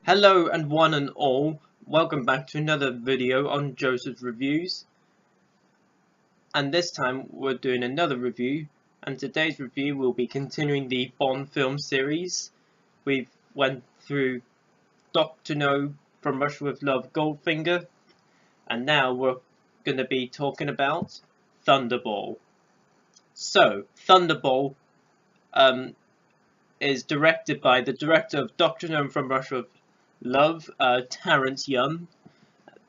Hello and one and all, welcome back to another video on Joseph's Reviews, and this time we're doing another review, and today's review will be continuing the Bond film series. We've went through Dr. No, From Russia with Love, Goldfinger, and now we're going to be talking about Thunderball. So, Thunderball is directed by the director of Dr. No, From Russia with Love, Terrence Young.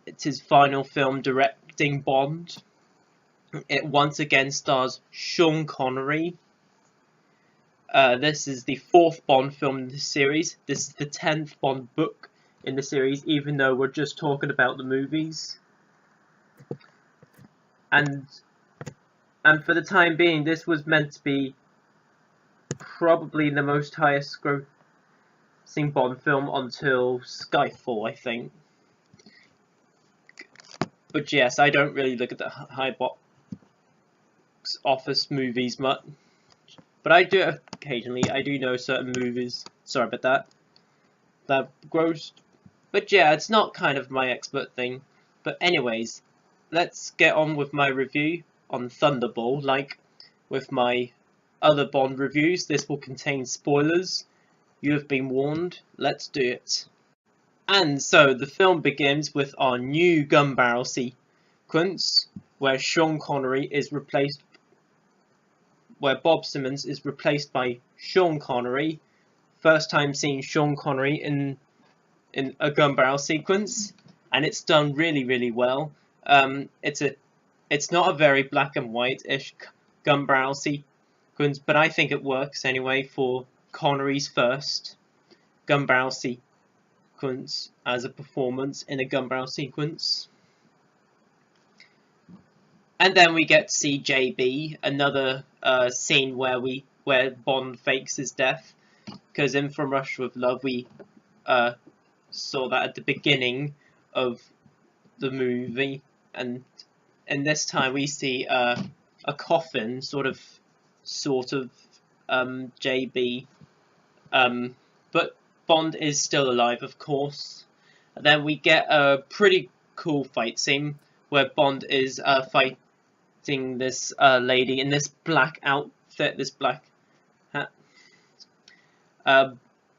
It's his final film directing Bond. It once again stars Sean Connery. This is the 4th Bond film in the series. This is the 10th Bond book in the series, even though we're just talking about the movies. And for the time being, this was meant to be probably the most highest grossing Bond film until Skyfall, I think. But yes, I don't really look at the high box office movies much. But I do occasionally. I do know certain movies. Sorry about that grossed. But yeah, it's not kind of my expert thing. But anyways, let's get on with my review on Thunderball. Like with my other Bond reviews, this will contain spoilers. You have been warned. Let's do it. And so the film begins with our new gun barrel sequence, where Sean Connery is replaced, where Bob Simmons is replaced by Sean Connery. First time seeing Sean Connery in a gun barrel sequence, and it's done really well. It's not a very black and white-ish gun barrel sequence, but I think it works anyway for Connery's first gun barrel sequence as a performance in a gun barrel sequence. And then we get to see JB, another scene where Bond fakes his death, because in From Russia with Love we saw that at the beginning of the movie, and this time we see a coffin, sort of JB, but Bond is still alive, of course. And then we get a pretty cool fight scene where Bond is fighting this lady in this black outfit, this black hat.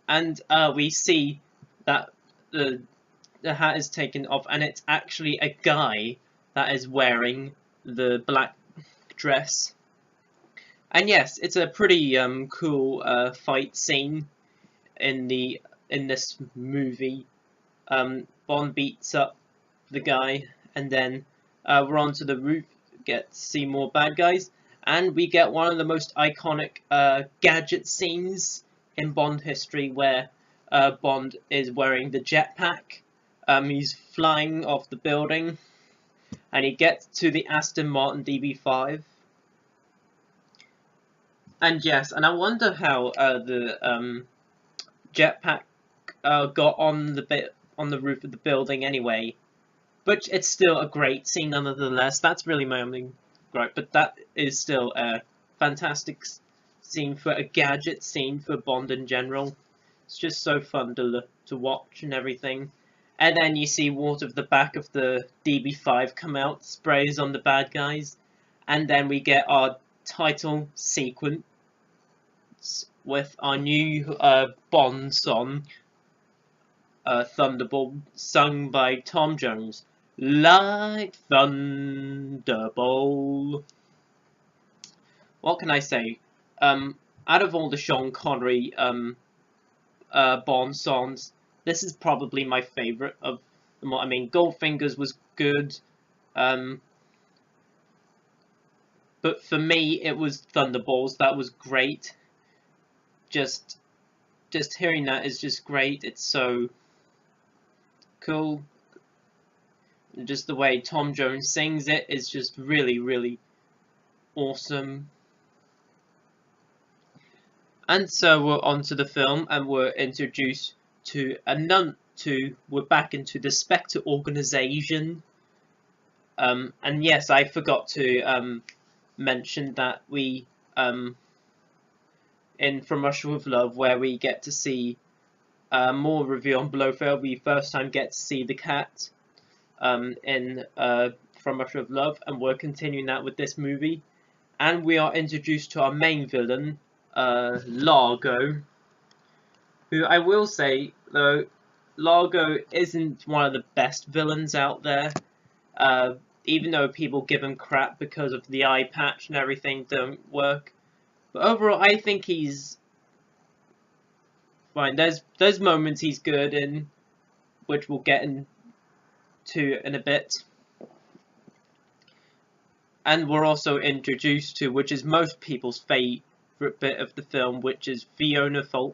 And we see that the hat is taken off, and it's actually a guy that is wearing the black dress. And yes, it's a pretty cool fight scene in this movie. Bond beats up the guy, and then we're onto the roof, get to see more bad guys, and we get one of the most iconic gadget scenes in Bond history, where Bond is wearing the jetpack. He's flying off the building, and he gets to the Aston Martin DB5. And yes, and I wonder how the jetpack got on the roof of the building anyway. But it's still a great scene nonetheless. That's really my only gripe, but that is still a fantastic scene for a gadget scene for Bond in general. It's just so fun to watch and everything. And then you see water of the back of the DB5 come out, sprays on the bad guys, and then we get our title sequence with our new Bond song, Thunderball, sung by Tom Jones. Like Thunderball. What can I say? Out of all the Sean Connery Bond songs, this is probably my favourite of them all. I mean, Goldfingers was good, but for me it was Thunderballs. That was great. Just hearing that is just great. It's so cool. Just the way Tom Jones sings it is just really awesome. And so we're onto the film, and we're introduced to we're back into the Spectre organization. And yes, I forgot to mention that we in From Russia with Love, where we get to see more review on Blofeld. We first time get to see the cat in From Russia with Love, and we're continuing that with this movie. And we are introduced to our main villain, Largo, who I will say, though, Largo isn't one of the best villains out there. Even though people give him crap because of the eye patch and everything don't work. But overall, I think he's fine. There's moments he's good in, which we'll get into in a bit. And we're also introduced to, which is most people's favourite bit of the film, which is Fiona Volpe,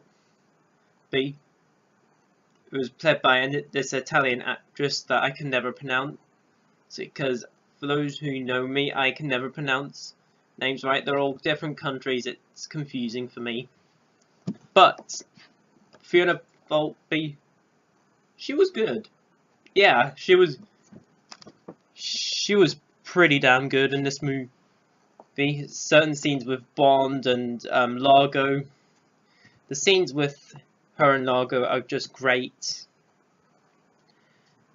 who was played by this Italian actress that I can never pronounce, because for those who know me, I can never pronounce names right. They're all different countries. It's confusing for me. But Fiona Volpe, she was good. Yeah, she was pretty damn good in this movie. Certain scenes with Bond and Largo, the scenes with her and Largo are just great.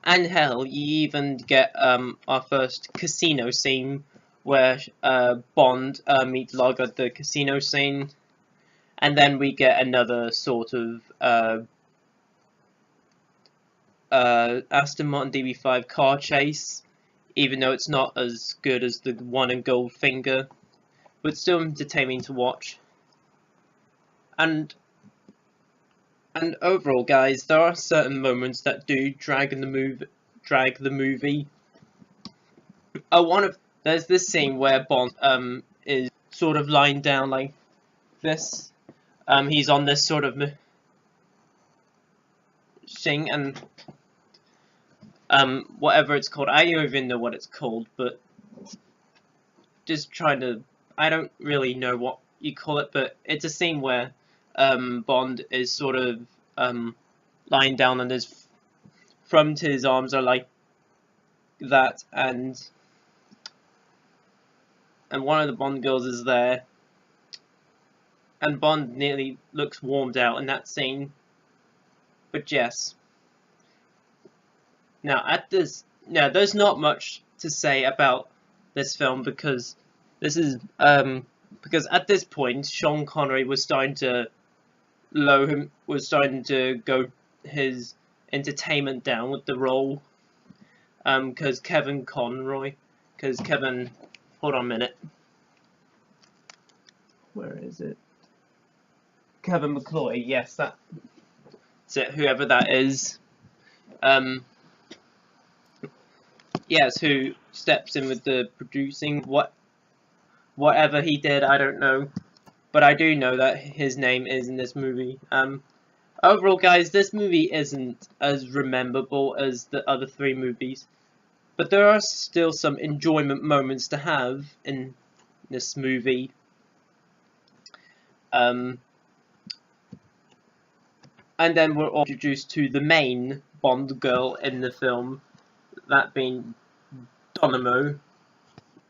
And hell, you even get our first casino scene where Bond meets Largo at the casino scene, and then we get another sort of Aston Martin DB5 car chase, even though it's not as good as the one in Goldfinger, but still entertaining to watch. And overall, guys, there are certain moments that do drag the movie. There's this scene where Bond is sort of lying down like this. He's on this sort of thing, and whatever it's called, I don't even know what it's called, but just trying to, I don't really know what you call it, but it's a scene where Bond is sort of lying down and his arms are like that, and one of the Bond girls is there, and Bond nearly looks warmed out in that scene. But yes. Now there's not much to say about this film because this is because at this point Sean Connery was starting to go his entertainment down with the role, because Kevin, hold on a minute, where is it? Kevin McCloy, yes, that's it, whoever that is, yes, who steps in with the producing, whatever he did, I don't know. But I do know that his name is in this movie. Overall, guys, this movie isn't as rememberable as the other three movies, but there are still some enjoyment moments to have in this movie. And then we're introduced to the main Bond girl in the film, that being Dynamo,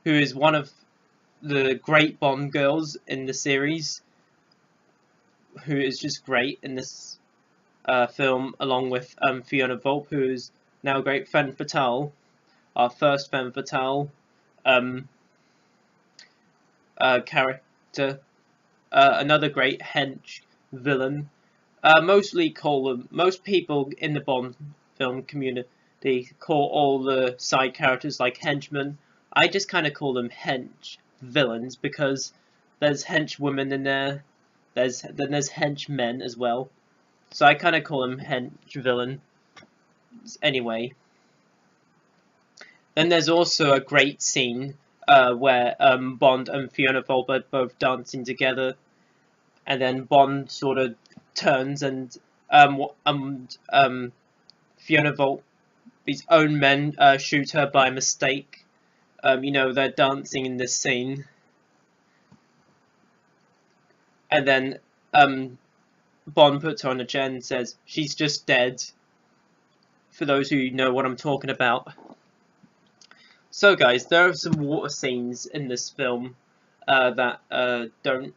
who is one of the great Bond girls in the series, who is just great in this film, along with Fiona Volpe, who is now great. Femme Fatale, our first Femme Fatale character, another great hench villain. Most people in the Bond film community call all the side characters like henchmen. I just kind of call them hench villains because there's henchwomen in there. There's henchmen as well. So I kind of call them hench villain. Anyway. Then there's also a great scene where Bond and Fiona Volpe are both dancing together, and then Bond sort of turns and Fiona Volpe's own men shoot her by mistake. They're dancing in this scene, and then Bond puts her on a chair and says, "She's just dead," for those who know what I'm talking about. So guys, there are some water scenes in this film that don't...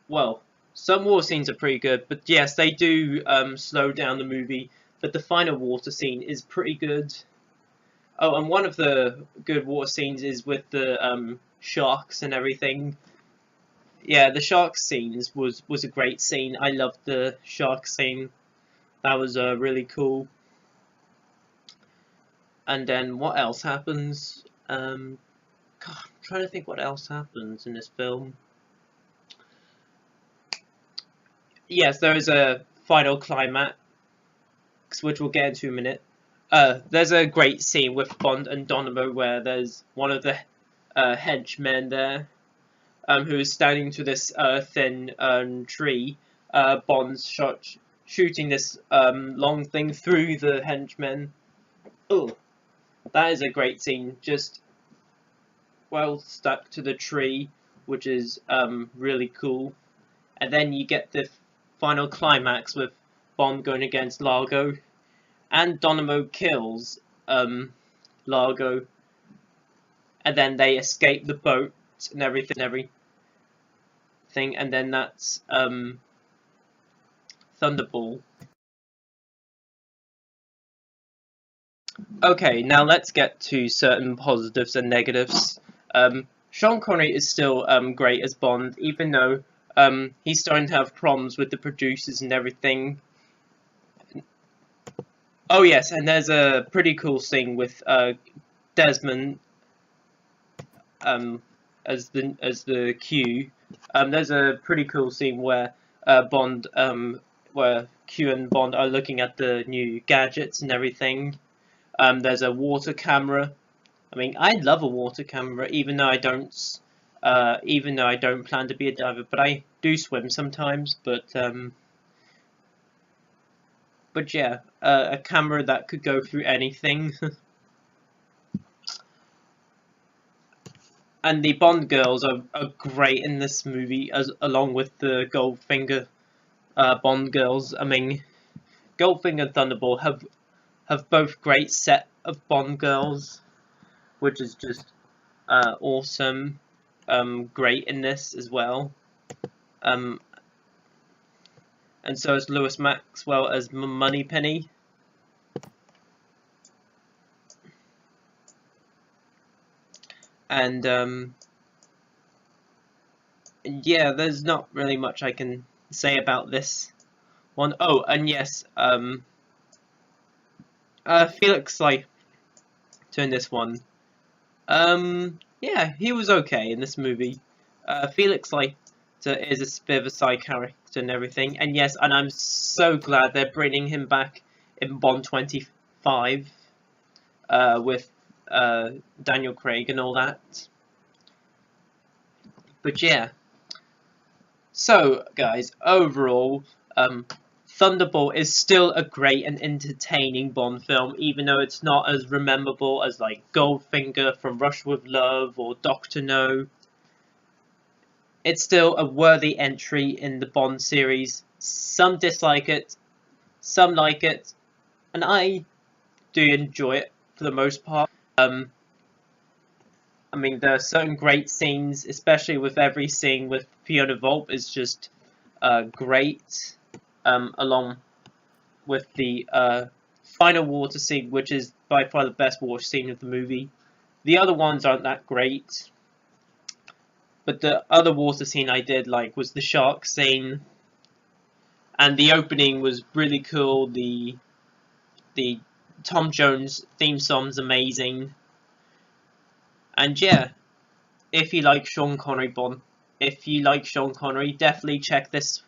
Well, Some war scenes are pretty good, but yes, they do slow down the movie. But the final water scene is pretty good. Oh, and one of the good water scenes is with the sharks and everything. Yeah, the shark scenes was a great scene. I loved the shark scene. That was really cool. And then what else happens? God, I'm trying to think what else happens in this film. Yes, there is a final climax, which we'll get into in a minute. There's a great scene with Bond and Donovan where there's one of the henchmen there who is standing to this thin tree. Bond's shooting this long thing through the henchmen. Oh, that is a great scene. Just well stuck to the tree, which is really cool. And then you get the final climax with Bond going against Largo, and Donovan kills Largo, and then they escape the boat and everything, and then that's Thunderball. Okay, now let's get to certain positives and negatives. Sean Connery is still great as Bond, even though he's starting to have problems with the producers and everything. Oh yes, and there's a pretty cool scene with Desmond as the Q. There's a pretty cool scene where where Q and Bond are looking at the new gadgets and everything. There's a water camera. I mean, I love a water camera, even though I don't plan to be a diver, but I do swim sometimes. But yeah, a camera that could go through anything. And the Bond girls are great in this movie, along with the Goldfinger Bond girls. I mean, Goldfinger and Thunderball have both great set of Bond girls, which is just awesome. Great in this as well. And so is Lewis Maxwell as Moneypenny. And yeah, there's not really much I can say about this one. Oh, and yes, Felix Leiter in this one. Yeah, he was okay in this movie. Felix Leiter is a bit of a side character and everything. And yes, and I'm so glad they're bringing him back in Bond 25 with Daniel Craig and all that. But yeah. So, guys, overall, Thunderball is still a great and entertaining Bond film, even though it's not as memorable as like Goldfinger from Rush with Love or Doctor No. It's still a worthy entry in the Bond series. Some dislike it, some like it, and I do enjoy it for the most part. I mean, there are certain great scenes, especially with every scene with Fiona Volpe is just great, along with the final water scene, which is by far the best water scene of the movie. The other ones aren't that great, but the other water scene I did like was the shark scene, and the opening was really cool. The Tom Jones theme song's amazing. And yeah, if you like Sean Connery Bond, definitely check this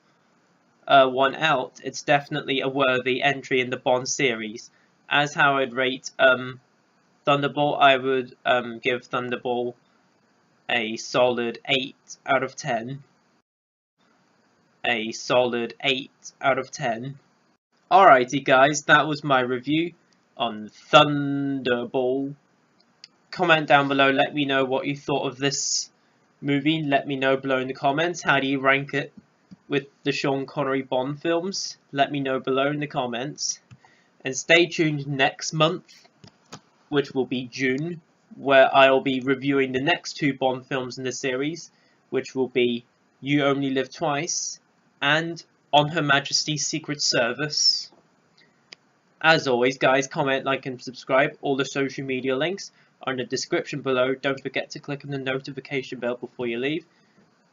one out. It's definitely a worthy entry in the Bond series. As how I'd rate Thunderball, I would give Thunderball a solid 8 out of 10. A solid 8 out of 10. Alrighty guys, that was my review on Thunderball. Comment down below, let me know what you thought of this movie. Let me know below in the comments. How do you rank it with the Sean Connery Bond films? Let me know below in the comments. And stay tuned next month, which will be June, where I'll be reviewing the next two Bond films in the series, which will be You Only Live Twice and on Her Majesty's Secret Service. As always, guys, comment, like, and subscribe. All the social media links are in the description below. Don't forget to click on the notification bell before you leave.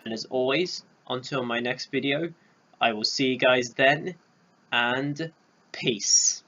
And as always, until my next video, I will see you guys then, and peace.